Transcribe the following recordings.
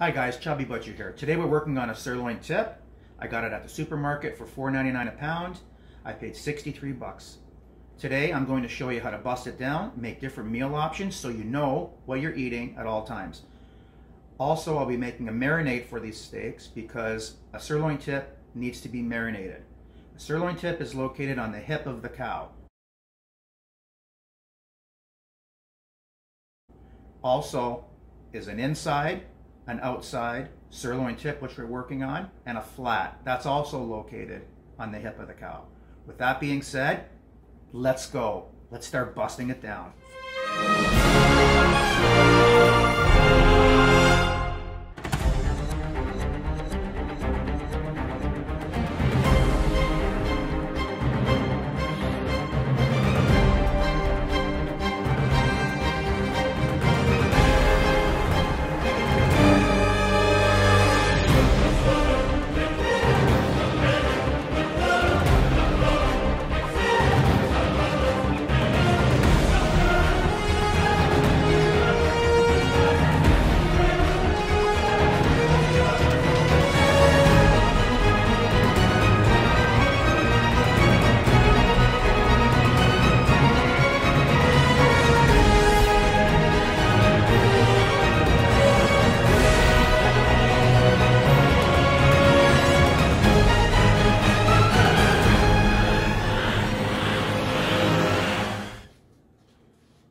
Hi guys, Chubby Butcher here. Today we're working on a sirloin tip. I got it at the supermarket for $4.99 a pound. I paid 63 bucks. Today I'm going to show you how to bust it down, make different meal options so you know what you're eating at all times. Also, I'll be making a marinade for these steaks because a sirloin tip needs to be marinated. A sirloin tip is located on the hip of the cow. Also is an inside, an outside sirloin tip, which we're working on, and a flat. That's also located on the hip of the cow. With that being said, let's go. Let's start busting it down.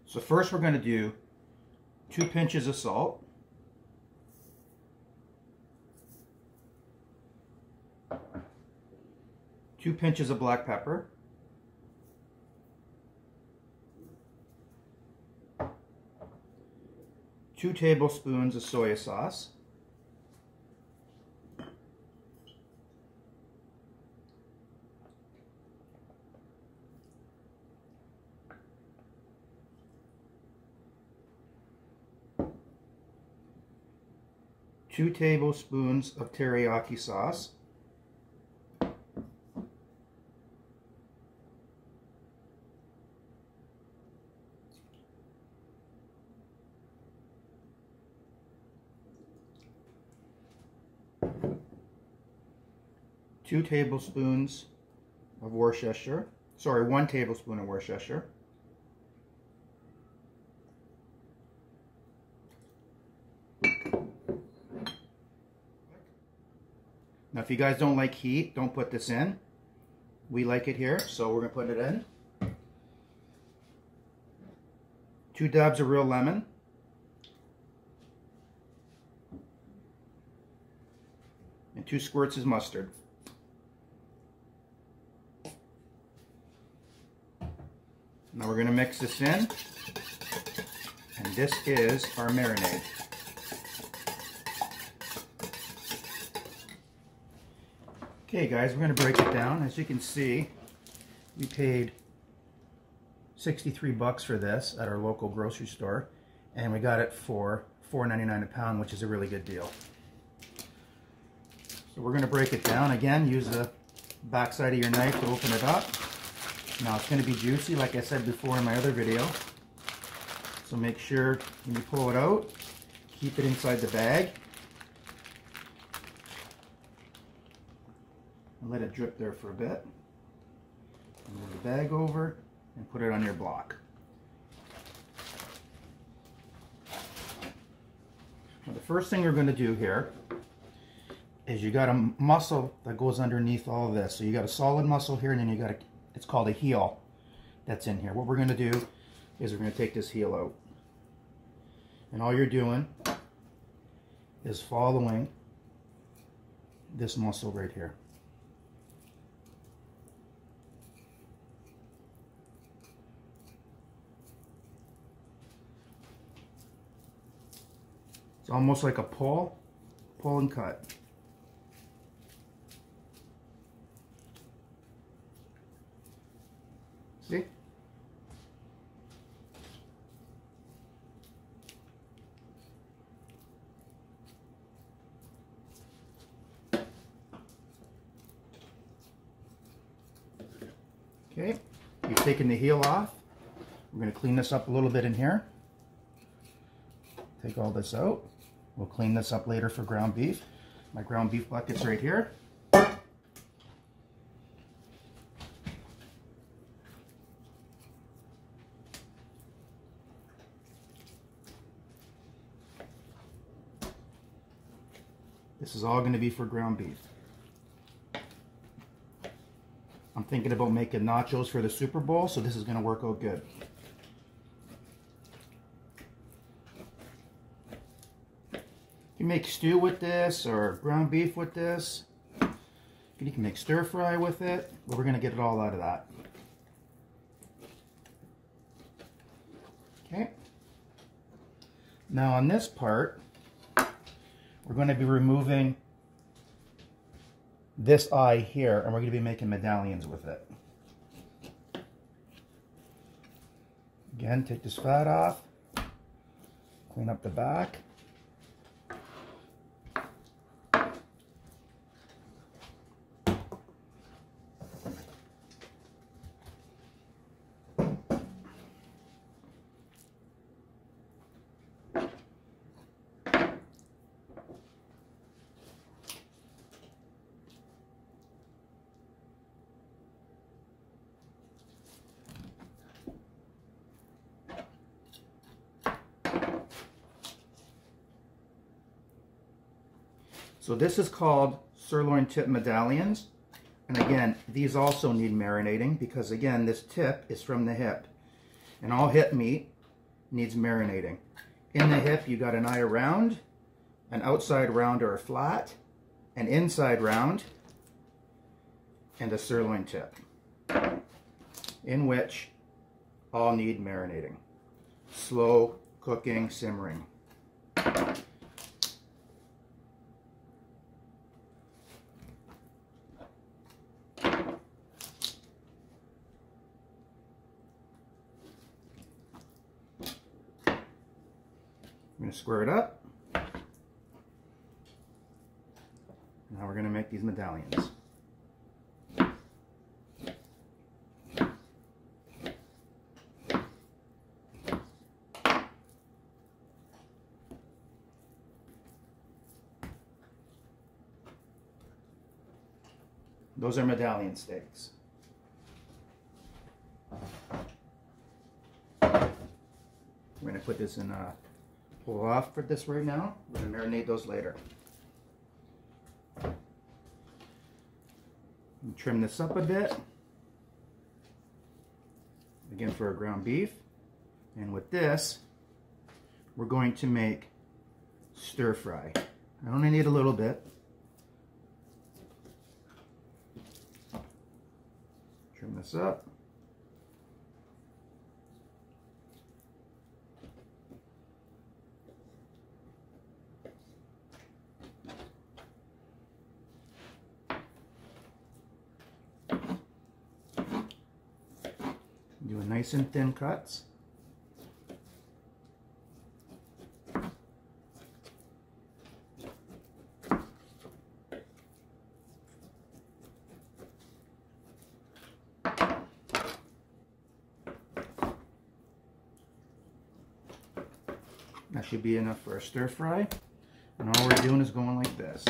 So first we're going to do 2 pinches of salt, 2 pinches of black pepper, 2 tablespoons of soya sauce, 2 tablespoons of teriyaki sauce, one tablespoon of Worcestershire, Now if you guys don't like heat, don't put this in. We like it here, so we're going to put it in. 2 dabs of real lemon. And 2 squirts of mustard. Now we're going to mix this in. And this is our marinade. Okay guys, we're going to break it down. As you can see, we paid 63 bucks for this at our local grocery store, and we got it for $4.99 a pound, which is a really good deal. So we're going to break it down. Again, use the back side of your knife to open it up. Now it's going to be juicy, like I said before in my other video. So make sure when you pull it out, keep it inside the bag. And let it drip there for a bit. And move the bag over and put it on your block. Now the first thing you're going to do here is you got a muscle that goes underneath all of this. So you got a solid muscle here, and then you got it's called a heel that's in here. What we're going to do is we're going to take this heel out. And all you're doing is following this muscle right here. It's almost like a pull and cut. See? Okay, you've taken the heel off. We're going to clean this up a little bit in here. Take all this out. We'll clean this up later for ground beef. My ground beef bucket's right here. This is all going to be for ground beef. I'm thinking about making nachos for the Super Bowl, so this is going to work out good. You can make stew with this or ground beef with this. You can make stir fry with it, but we're going to get it all out of that. Okay. Now on this part, we're going to be removing this eye here, and we're going to be making medallions with it. Again, take this fat off, clean up the back. So this is called sirloin tip medallions. And again, these also need marinating because again, this tip is from the hip. And all hip meat needs marinating. In the hip, you got an eye round, an outside round or a flat, an inside round, and a sirloin tip, in which all need marinating. Slow cooking, simmering. I'm going to square it up. Now we're going to make these medallions. Those are medallion steaks. We're going to put this in a pull off for this right now. We're going to marinate those later. And trim this up a bit. Again for our ground beef. And with this, we're going to make stir fry. I only need a little bit. Trim this up. Do a nice and thin cuts. That should be enough for a stir fry. And all we're doing is going like this.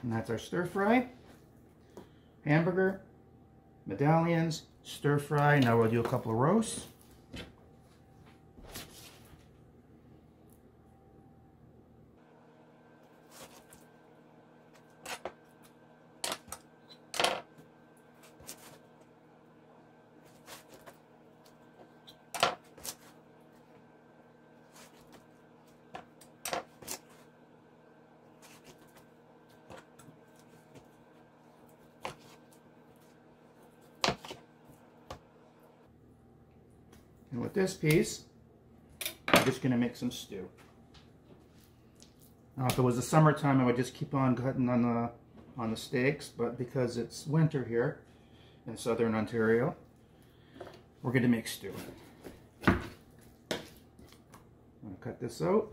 And that's our stir fry, hamburger, medallions, stir fry. Now we'll do a couple of roasts. And with this piece, I'm just going to make some stew. Now, if it was the summertime, I would just keep on cutting on the on the steaks, but because it's winter here in southern Ontario, we're going to make stew. I'm going to cut this out.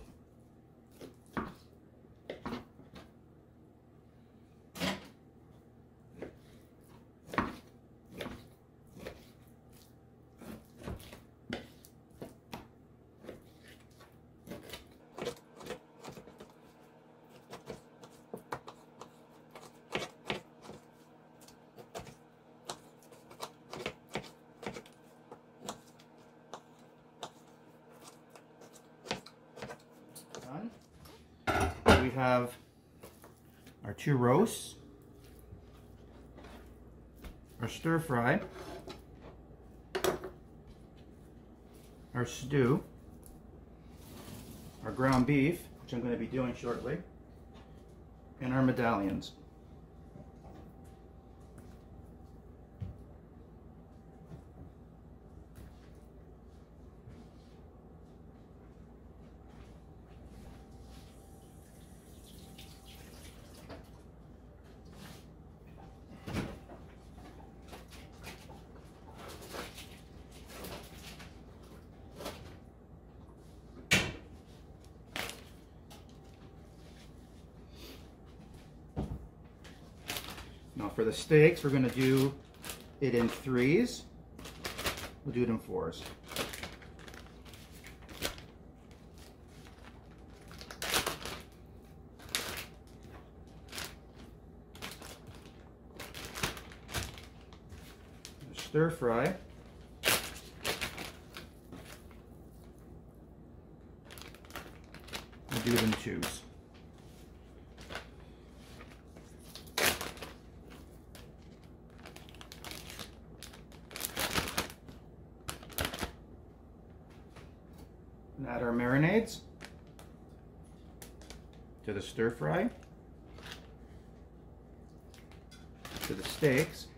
We have our 2 roasts, our stir fry, our stew, our ground beef, which I'm going to be doing shortly, and our medallions. Now for the steaks, we're going to do it in 3s. We'll do it in 4s. Stir fry. We'll do it in 2s. And add our marinades to the stir fry, to the steaks,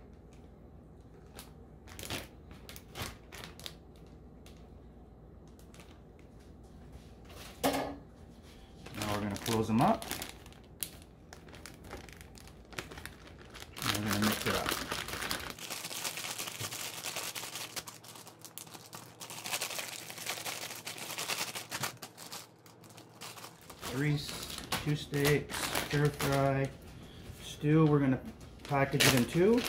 now we're going to close them up and we're going to mix it up. Two steaks, stir fry, stew. We're going to package it in 2.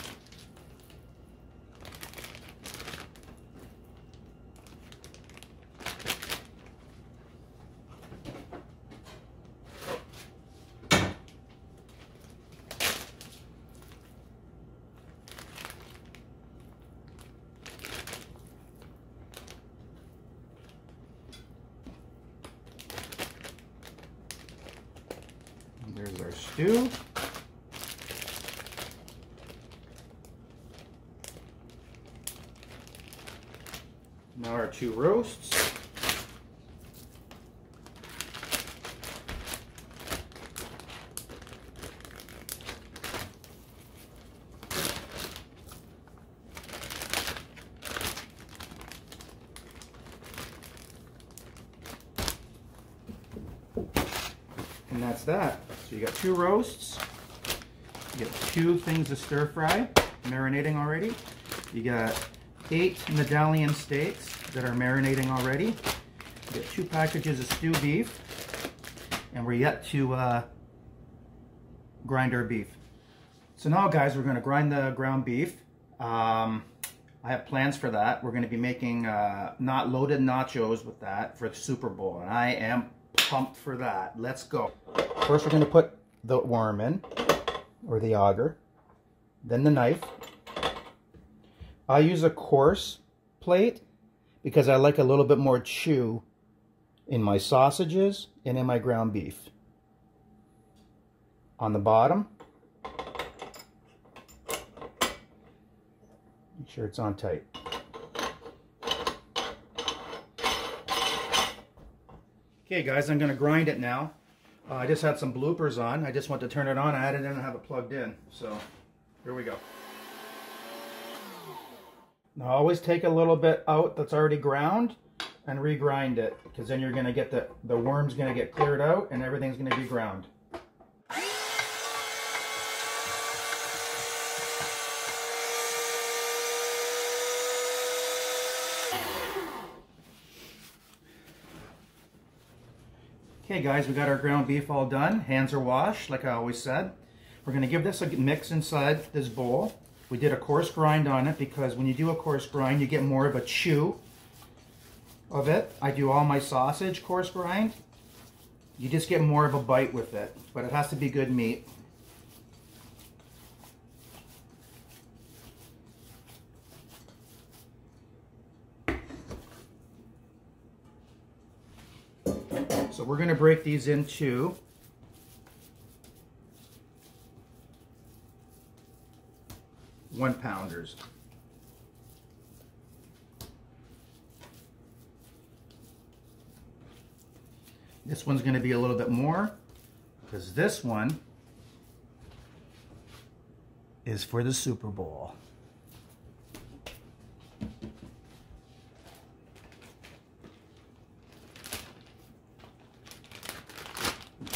There's our stew. Now our 2 roasts. And that's that. So you got 2 roasts, you got 2 things of stir fry, marinating already. You got 8 medallion steaks that are marinating already. You got 2 packages of stew beef, and we're yet to grind our beef. So now, guys, we're going to grind the ground beef. I have plans for that. We're going to be making not loaded nachos with that for the Super Bowl, and I am pumped for that. Let's go. First, we're going to put the worm in, or the auger, then the knife. I use a coarse plate because I like a little bit more chew in my sausages and in my ground beef. On the bottom, make sure it's on tight. Okay, guys, I'm going to grind it now. I just had some bloopers on. I just want to turn it on. I had it in and have it plugged in. So here we go. Now always take a little bit out that's already ground and regrind it, because then you're going to get the worm's going to get cleared out and everything's going to be ground. Okay guys, we got our ground beef all done. Hands are washed, like I always said. We're gonna give this a mix inside this bowl. We did a coarse grind on it because when you do a coarse grind, you get more of a chew of it. I do all my sausage coarse grind. You just get more of a bite with it, but it has to be good meat. So we're going to break these into 1-pounders. This one's going to be a little bit more because this one is for the Super Bowl.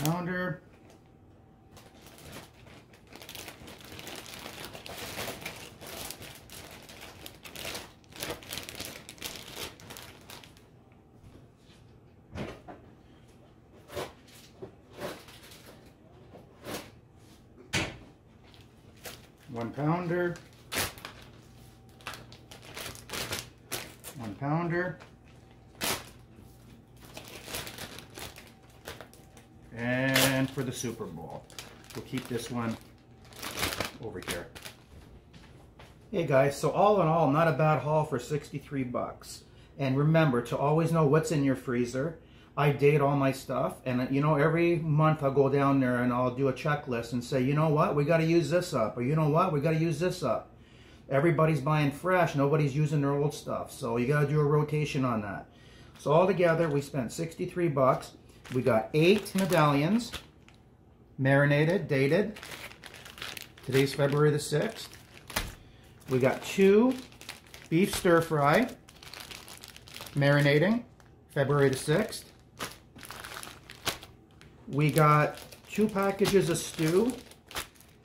Pounder. One pounder. 1 pounder. And for the Super Bowl, we'll keep this one over here. Hey guys, so all in all, not a bad haul for 63 bucks. And remember to always know what's in your freezer. I date all my stuff, and you know, every month I'll go down there and I'll do a checklist and say, you know what, we got to use this up, or you know what, we got to use this up. Everybody's buying fresh, nobody's using their old stuff, so you got to do a rotation on that. So all together, we spent 63 bucks. We got 8 medallions, marinated, dated. Today's February the 6th. We got 2 beef stir fry, marinating, February the 6th. We got 2 packages of stew,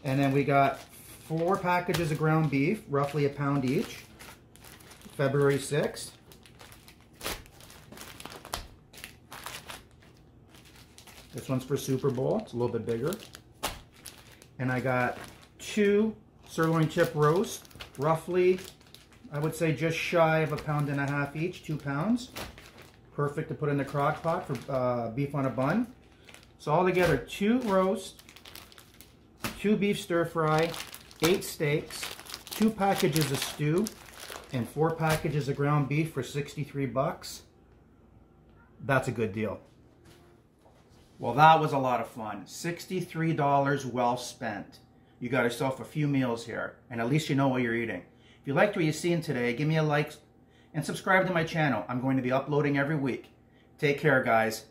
and then we got 4 packages of ground beef, roughly a pound each, February 6th. This one's for Super Bowl, it's a little bit bigger. And I got 2 sirloin tip roast, roughly, I would say just shy of 1.5 pounds each, 2 pounds. Perfect to put in the crock pot for beef on a bun. So altogether, 2 roast, 2 beef stir fry, 8 steaks, 2 packages of stew, and 4 packages of ground beef for 63 bucks. That's a good deal. Well, that was a lot of fun. $63 well spent. You got yourself a few meals here, and at least you know what you're eating. If you liked what you've seen today, give me a like and subscribe to my channel. I'm going to be uploading every week. Take care, guys.